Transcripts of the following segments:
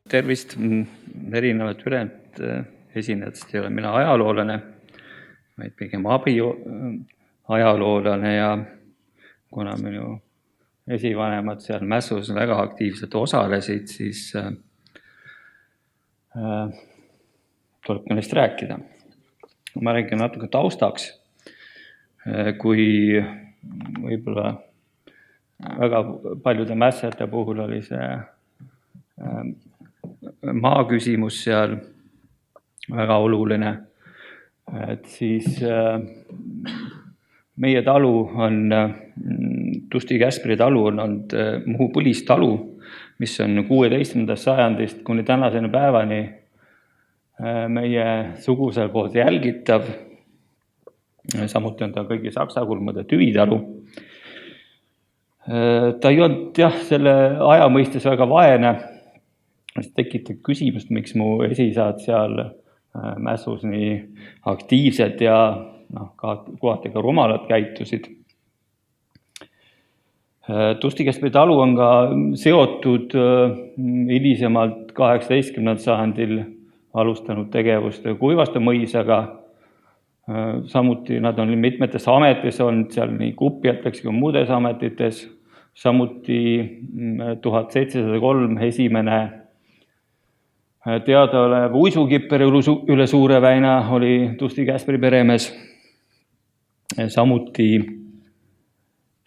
Tervist, erinevat ülejäänud esinejatest ei ole mina ajaloolane, vaid pigem ajaloolane ja kuna minu esivanemad seal mässus väga aktiivselt osalesid, siis tuleb ka neist rääkida. Ma räägin natuke taustaks, kui võib-olla väga paljude mässajate puhul oli see maa küsimus seal väga oluline, et siis meie talu on, Tusti-Käspri talu on olnud Muhu põlistalu, mis on 16. sajandist kuni tänaseni päevani meie sugusel poolt jälgitav. Samuti on ta kõigi saksakulmade tüvitalu. Ta ei olnud selle aja mõistes väga vaene, mis tekitab küsimust, miks mu esiisad seal mässus nii aktiivsed ja kohati ka rumalad käitusid. Tusti-Käspri talu on ka seotud hilisemalt 18. sajandil alustanud tegevust Kuivaste mõisaga. Samuti nad on mitmetes ametis olnud seal nii kupjateks kui muudes ametites. Samuti 1703 esimene teadaolev uisukipper üle Suure väina oli Tusti-Käspri peremees. Samuti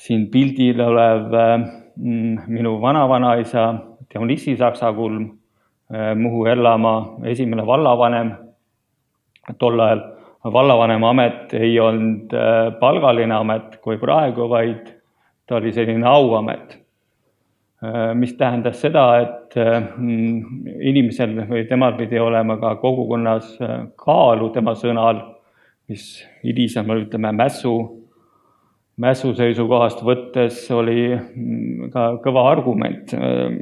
siin pildil olev minu vanavanaisa Dionissi saksakulm, Muhu Ellamaa esimene vallavanem. Tol ajal vallavanema amet ei olnud palgaline amet kui praegu, vaid ta oli selline auamet, mis tähendas seda, et inimesel või temal pidi olema ka kogukonnas kaalu tema sõnal, mis hilisemal mässu seisukohast võttes oli ka kõva argument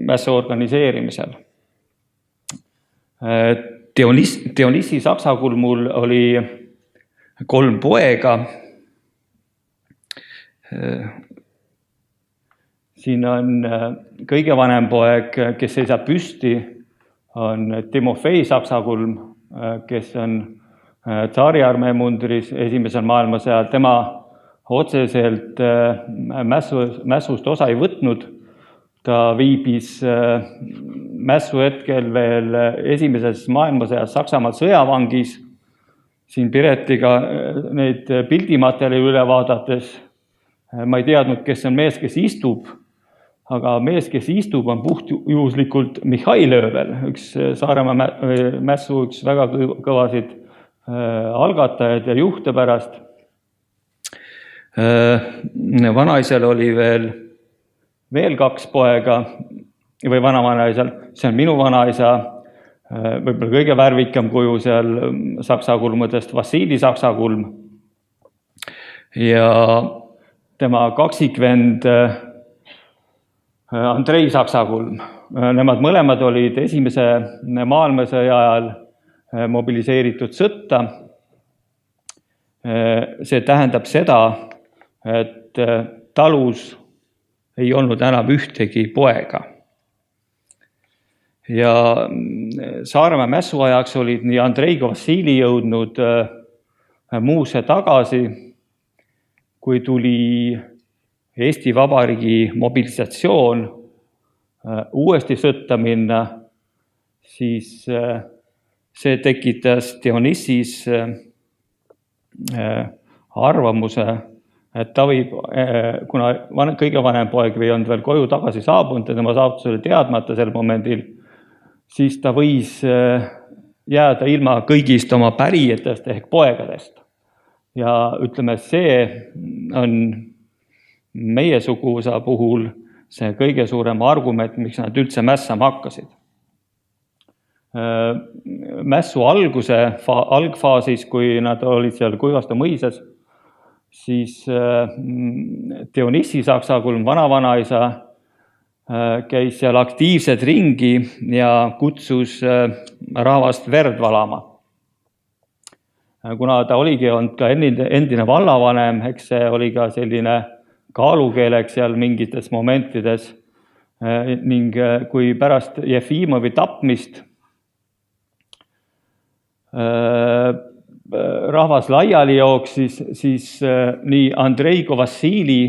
mässu organiseerimisel. Dionissi saksakulmul oli 3 poega. Siin on kõige vanem poeg, kes seisab püsti, on Timofei saksakulm, kes on tsaariarmee mundris esimesel maailmasõjal. Tema otseselt mässust osa ei võtnud. Ta viibis mässu hetkel veel esimeses maailmasõjas Saksamaal sõjavangis. Siin Piretiga neid pildimaterjali üle vaadates ma ei teadnud, kes on mees, kes istub, aga mees, kes istub, on puhtjuhuslikult Mihhail Öövel, üks Saaremaa mässu üks väga kõvasid algatajaid ja juhte pärast. Vanaisal oli veel 2 poega või vanavanaisal, see on minu vanaisa, võib-olla kõige värvikam kuju seal saksakulmudest, Vassili saksakulm ja tema kaksikvend Andrei saksakulm. Nemad mõlemad olid esimese maailmasõja ajal mobiliseeritud sõtta. See tähendab seda, et talus ei olnud enam ühtegi poega. Ja Saaremaa mässu ajaks olid nii Andrei kui Vassili jõudnud Muusse tagasi. Kui tuli Eesti Vabariigi mobilisatsioon uuesti sõtta minna, siis see tekitas Dionissis arvamuse, et ta võib, kuna kõige vanem poeg ei olnud veel koju tagasi saabunud ja tema saavutus oli teadmata sel momendil, siis ta võis jääda ilma kõigist oma pärijatest ehk poegadest. Ja ütleme, see on meie suguvõsa puhul see kõige suurem argument, miks nad üldse mässama hakkasid. Mässu algfaasis, kui nad olid seal Kuivaste mõisas, siis Dionissi saksakulm vanavanaisa käis seal aktiivselt ringi ja kutsus rahvast verd valama. Kuna ta oligi olnud ka endine vallavanem, eks see oli ka selline kaalukeeleks seal mingites momentides, ning kui pärast Jefimovi tapmist rahvas laiali jooksis, siis nii Andrei kui Vassili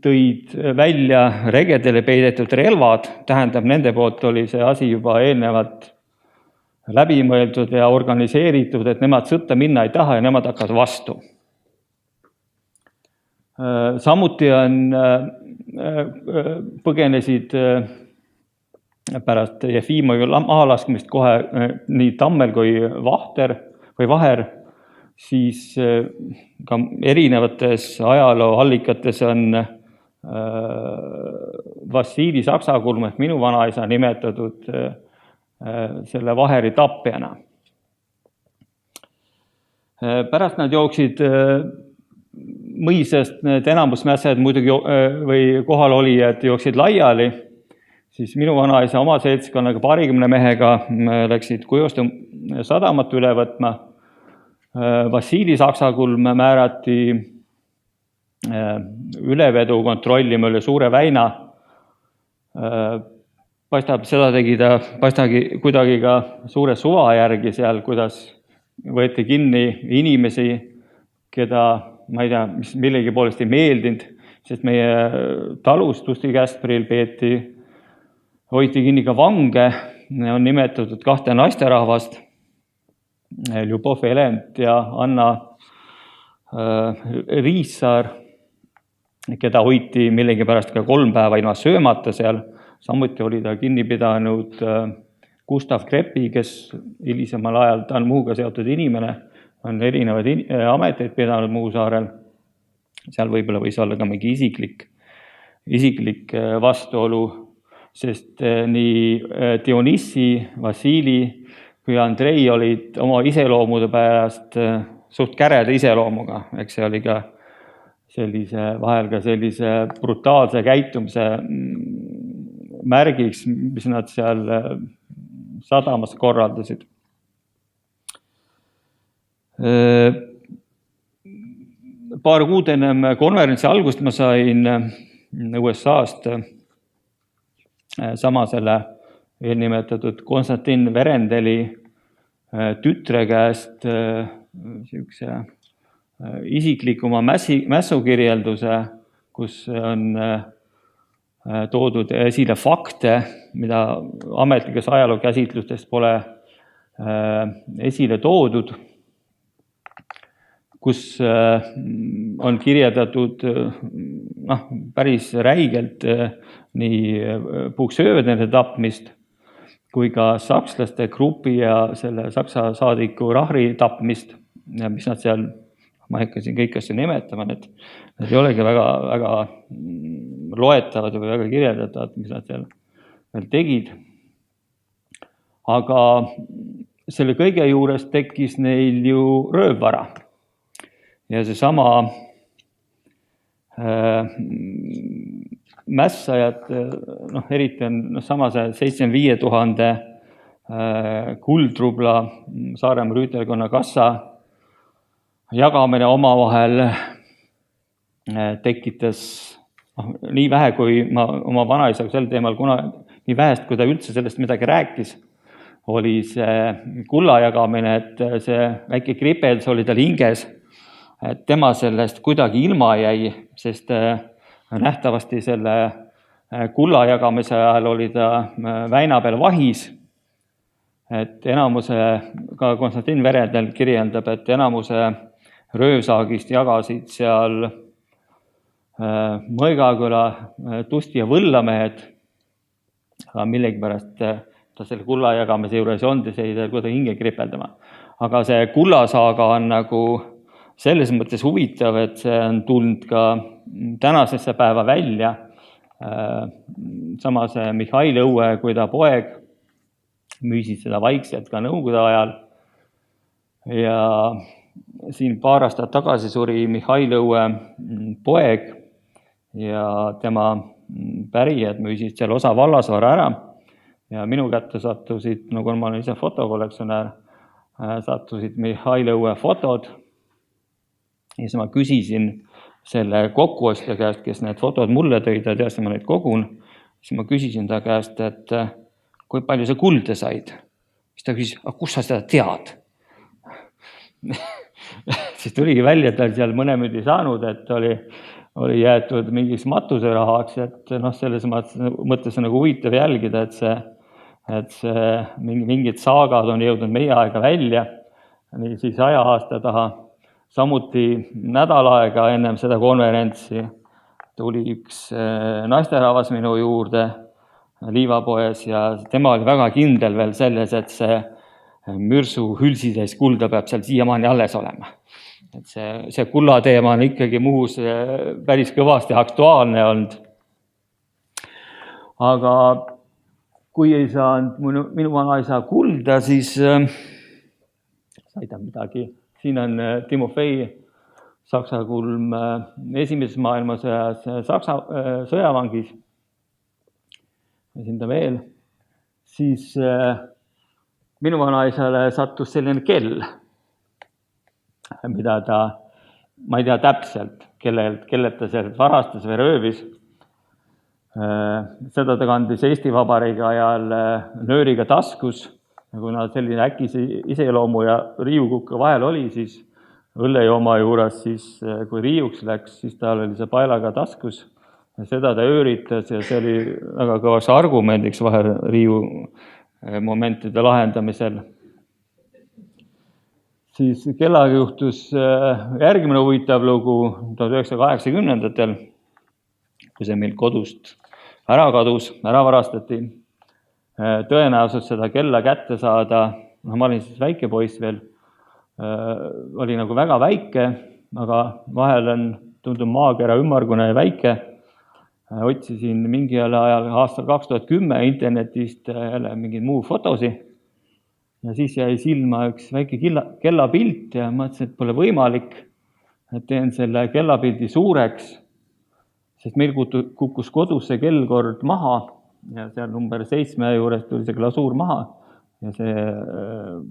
tõid välja regedele peidetud relvad, tähendab, nende poolt oli see asi juba eelnevalt läbimõeldud ja organiseeritud, et nemad sõtta minna ei taha ja nemad hakkavad vastu. Samuti põgenesid pärast Jefimovi mahalaskmist kohe nii Tammel kui Vaher, siis ka erinevates ajalooallikates on Vassili Saksakulm ehk minu vanaisa nimetatud selle Vaheri tapjana. Pärast nad jooksid mõisast, need enamusmässed muidugi või kohalolijad jooksid laiali, siis minu vanaisa oma seltskonnaga 20 mehega läksid Kujuste sadamat üle võtma. Vassili Saksakulm määrati ülevedu kontrollima üle Suure väina. Seda tegi ta kuidagi ka suure suva järgi seal, kuidas võeti kinni inimesi, keda, ma ei tea, mis millegi poolest ei meeldinud, sest meie talus Tusti Käspril hoiti kinni ka vange, on nimetatud 2 naisterahvast, Ljubov Elent ja Anna Riissaar, keda hoiti millegi pärast ka 3 päeva ilma söömata seal. Samuti oli ta kinni pidanud Gustav Krepi, kes hilisemal ajal, ta on Muuga seotud inimene, on erinevaid ameteid pidanud Muusaarel. Seal võib-olla võis olla ka mingi isiklik vastuolu, sest nii Dionyssi, Vassili kui Andrei olid oma iseloomude pärast suht käreda iseloomuga. Eks see oli ka vahel ka sellise brutaalse käitumise märgiks, mis nad seal sadamas korraldasid. Paar kuud ennem konverentsi algust ma sain USA-st sama selle eelnimetatud Konstantin Verendeli tütre käest niisuguse isiklikuma mässukirjelduse, kus on toodud esile fakte, mida ametlikes ajalookäsitlustest pole esile toodud, kus on kirjeldatud päris räigelt nii Buxöödeni tapmist kui ka sakslaste grupi ja selle Saksa saadiku Rahri tapmist, mis nad seal, ma ei hakka siin kõik asja nimetama, need ei olegi väga loetavad või väga kirjeldatavad, mis nad seal veel tegid. Aga selle kõige juures tekkis neil ju röövvara. Ja see sama mässajad, eriti on sama see 75 000 kuldrubla Saaremaa rüütelkonna kassa jagamine omavahel tekitas nii vähe, kui ma oma vanaisaga sel teemal nii vähest, kui ta üldse sellest midagi rääkis, oli see kulla jagamine, et see väike kripels oli tal hinges, et tema sellest kuidagi ilma jäi, sest nähtavasti selle kulla jagamise ajal oli ta väina peal vahis, et enamuse, ka Konstantin Verendel kirjeldab, et enamuse röövsaagist jagasid seal Mõõgaküla, Tusti ja Võllamehed, aga millegipärast ta selle kulla jagamise juures on, see ei kuidagi hinge kripeldama. Aga see kullasaaga on nagu selles mõttes huvitav, et see on tulnud ka tänasesse päeva välja. Sama see Mihhail Õue kui ta poeg müüsid seda vaikselt ka nõukogude ajal. Ja siin paar aastat tagasi suri Mihhail Õue poeg ja tema pärijad müüsid seal osa vallasvara ära. Ja minu kätte sattusid, nagu ma olen ise fotokollektsionär, sattusid Mihhail Õue fotod. Ja siis ma küsisin selle kokkuostja käest, kes need fotod mulle tõi, ta teas, ma neid kogun, siis ma küsisin ta käest, et kui palju sa kulda said. Siis ta küsis, kus sa seda tead? Siis tuligi välja, et ta seal mõne mündi saanud, et oli jäetud mingiks matuserahaks, et selles mõttes on nagu huvitav jälgida, et see mingid saagad on jõudnud meie aega välja, nii siis aasta taha. Samuti nädal aega ennem seda konverentsi tuli üks naisterahvas minu juurde liivapoes ja tema oli väga kindel veel selles, et see mürsu hülsitäis kulda peab seal siiamaani alles olema. Et see kulla teema on ikkagi muus päris kõvasti aktuaalne olnud. Aga kui ei saanud minu vanaisa kulda, siis sai ta midagi. Siin on Timofei Saksa kulm esimeses maailmasõjas Saksa sõjavangis. Siin ta veel. Siis minu vanaisale sattus selline kell, mida ma ei tea täpselt, kellelt ta sealt varastas või röövis. Seda ta kandis Eesti Vabariigi ajal nööriga taskus. Ja kuna selline äkise iseloomu ja riiukukka vahel oli, siis õllejooma juures, siis kui riiuks läks, siis tal oli see paelaga taskus. Ja seda ta ööritas ja see oli väga kõvaks argumendiks vahel riiu momentide lahendamisel. Siis kellaga juhtus järgmine huvitav lugu 1980-ndatel, kui see meil kodust ära kadus, ära varastati. Tõenäoliselt seda kella kätte saada, ma olin siis väike poiss veel, oli nagu väga väike, aga vahel tundub maakera ümmargune ja väike. Otsisin mingi ajal aastal 2010 internetist jälle mingeid muu fotosi ja siis jäi silma üks väike kellapilt ja mõtlesin, et pole võimalik, et teen selle kellapildi suureks, sest meil kukkus kodus see kell kord maha ja seal number 7 juures tuli see glasuur maha ja see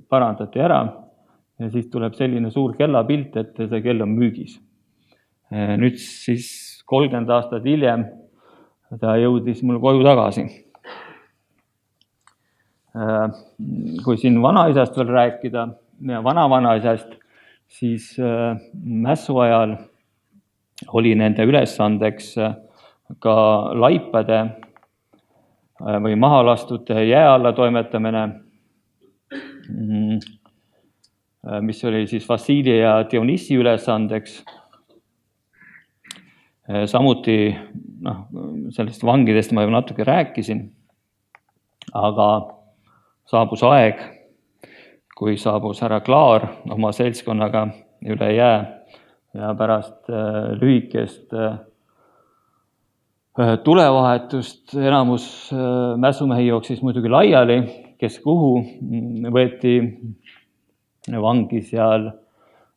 parandati ära ja siis tuleb selline suur kellapilt, et see kell on müügis. Nüüd siis 30 aastat hiljem ta jõudis mul koju tagasi. Kui siin vanaisast veel rääkida ja vana-vanaisast, siis mässu ajal oli nende ülesandeks ka laipade või mahalastud jää alla toimetamine, mis oli siis Vassili ja Dionyssi ülesandeks. Samuti sellest vangidest ma juba natuke rääkisin, aga saabus aeg, kui saabus härra Klaar oma seltskonnaga üle jää ja pärast lühikest tulevahetust enamus mässumehi jooksis muidugi laiali, kes kuhu võeti vangi seal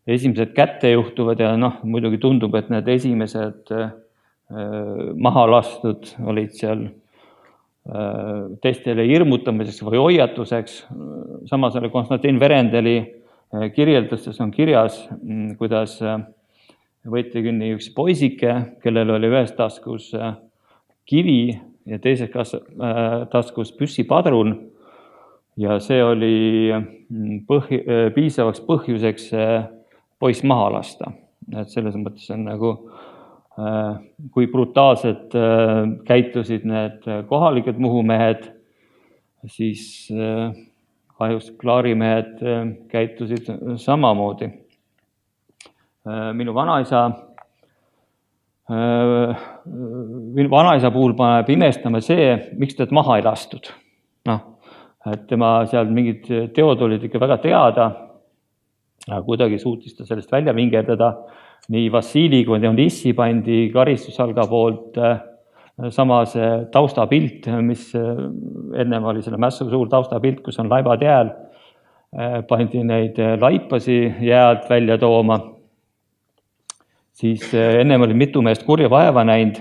esimesed kätte juhtuvad ja muidugi tundub, et need esimesed maha lastud olid seal teistele hirmutamiseks või hoiatuseks. Samas Konstantin Verendeli kirjeldustes on kirjas, kuidas võeti künni üks poisike, kellel oli ühes taskus kivi ja teises taskus püssipadrun ja see oli piisavaks põhjuseks poiss maha lasta. Et selles mõttes on nagu, kui brutaalselt käitusid need kohalikud muhumehed, siis kahjuks klaarimehed käitusid samamoodi. Minu vanaisa puhul paneb imestama see, miks ta maha ei lastud. Et tema seal mingid teod olid ikka väga teada, kuidagi suutis ta sellest välja vingerdada. Nii Vassili kui Dionyssi pandi karistusalga poolt samas taustapilt, mis ennem oli selle mässu suur taustapilt, kus on laibad jääl, pandi neid laipasi jäält välja tooma. Siis ennem oli mitu meest kurja vaeva näinud,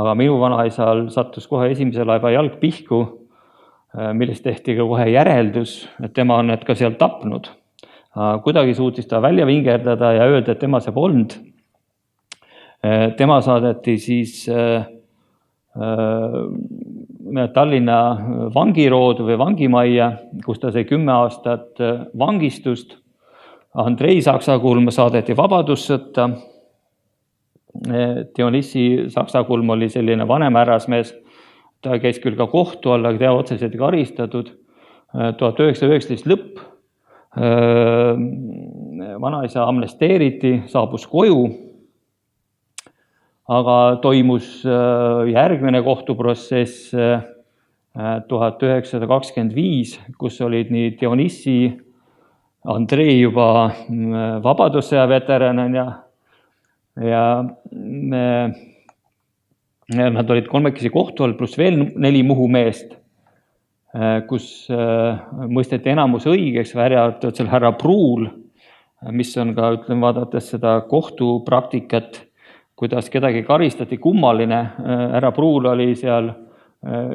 aga minu vanaisal sattus kohe esimese laiba jalg pihku, millest tehti ka kohe järeldus, et tema on need ka seal tapnud. Kuidagi suutis ta välja vingerdada ja öelda, et tema see polnud. Tema saadeti siis Tallinna vangiroodu või vangimajja, kus ta sai 10 aastat vangistust. Andrei Saksakulm saadeti vabadussõtta. Dionyssi Saksakulm oli selline vanem härrasmees. Ta käis küll ka kohtu all, aga teda otseselt karistatud. 1919 lõpp. Vanaisa amnesteeriti, saabus koju. Aga toimus järgmine kohtuprotsess 1925, kus olid nii Dionyssi, Andrei juba vabadussõja veteran ja nad olid kolmekesi kohtu all, pluss veel 4 muhumeest, kus mõisteti enamus õigeks, välja arvatud seal härra Pruul, mis on ka, ütlen, vaadates seda kohtupraktikat, kuidas kedagi karistati, kummaline. Härra Pruul oli seal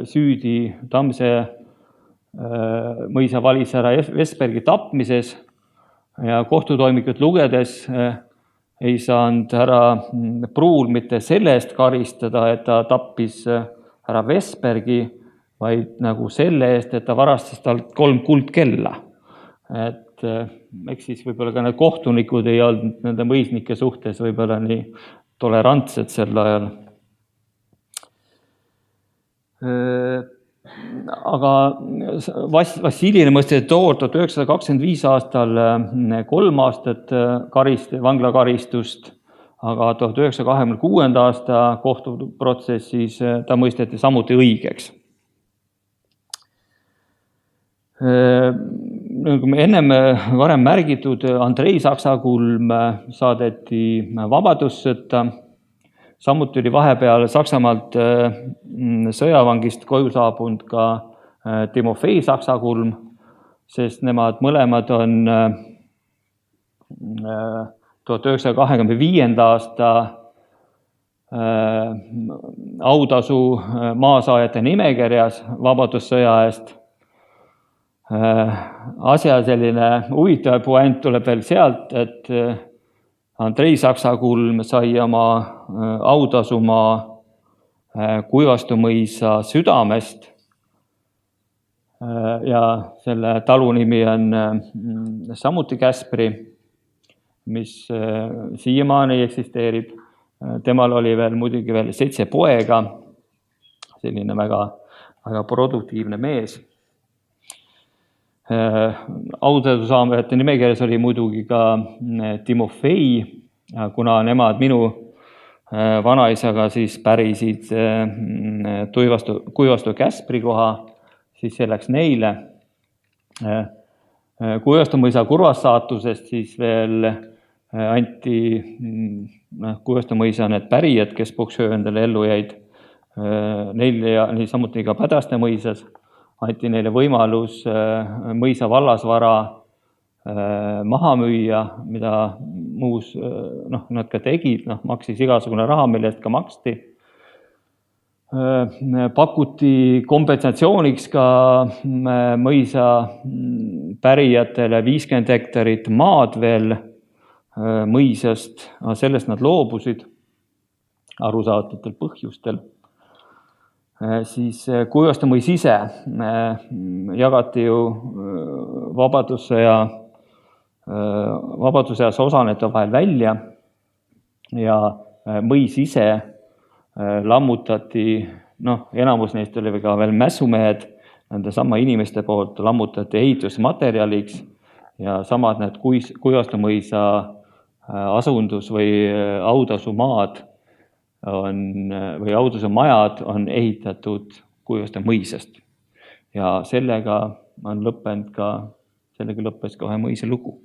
süüdi Tammse mõisa valitseja Vestbergi tapmises ja kohtutoimikut lugedes ei saanud härra Pruul mitte selle eest karistada, et ta tappis härra Vestbergi, vaid nagu selle eest, et ta varastas talt 3 kuldkella. Et eks siis võib-olla ka need kohtunikud ei olnud nende mõisnike suhtes võib-olla nii tolerantsed sel ajal. Aga Vassiljile mõisteti toor 1925 aastal 3 aastat vanglakaristust, aga 1926. aasta kohtuprotsessis ta mõisteti samuti õigeks. Nagu me ennem varem märgitud, Andrei Saksakulm saadeti vabadussõtta. Samuti oli vahepeal Saksamaalt sõjavangist koju saabunud ka Timofei Saksakulm, sest nemad mõlemad on 1925. aasta autasu maasaajate nimekirjas vabadussõja eest. Asja selline huvitav puent tuleb veel sealt, et Andrei Saksakulm sai oma autasumaa Kuivastu mõisa Südamest ja selle talu nimi on samuti Käspri, mis siiamaani eksisteerib. Temal oli veel muidugi veel 7 poega, selline väga produktiivne mees. Autasumaa saamajate nimekirjas oli muidugi ka Timofei, kuna nemad minu vanaisaga siis pärisid Kuivastu Käspri koha, siis see läks neile. Kuivastu mõisa kurvast saatusest siis veel anti Kuivastu mõisa need pärijad, kes Puksöö endale ellu jäid, neil ja samuti ka Pädaste mõisas anti neile võimalus mõisa vallasvara maha müüa, mida muus nad ka tegid, maksis igasugune raha, mille eest ka maksti. Pakuti kompensatsiooniks ka mõisa pärijatele 50 hektarit maad veel mõisast, sellest nad loobusid arusaadavatel põhjustel. Siis Kuivastu mõis ise jagati ju vabadussõjas osanejate vahel välja ja mõis ise lammutati, enamus neist oli ka veel mässumehed, nende sama inimeste poolt lammutati ehitusmaterjaliks ja samad need Kuivastu mõisa asundus või autasumaad või autasumajad on ehitatud Kuivastu mõisast ja sellega lõppes ka ühe mõisa lugu.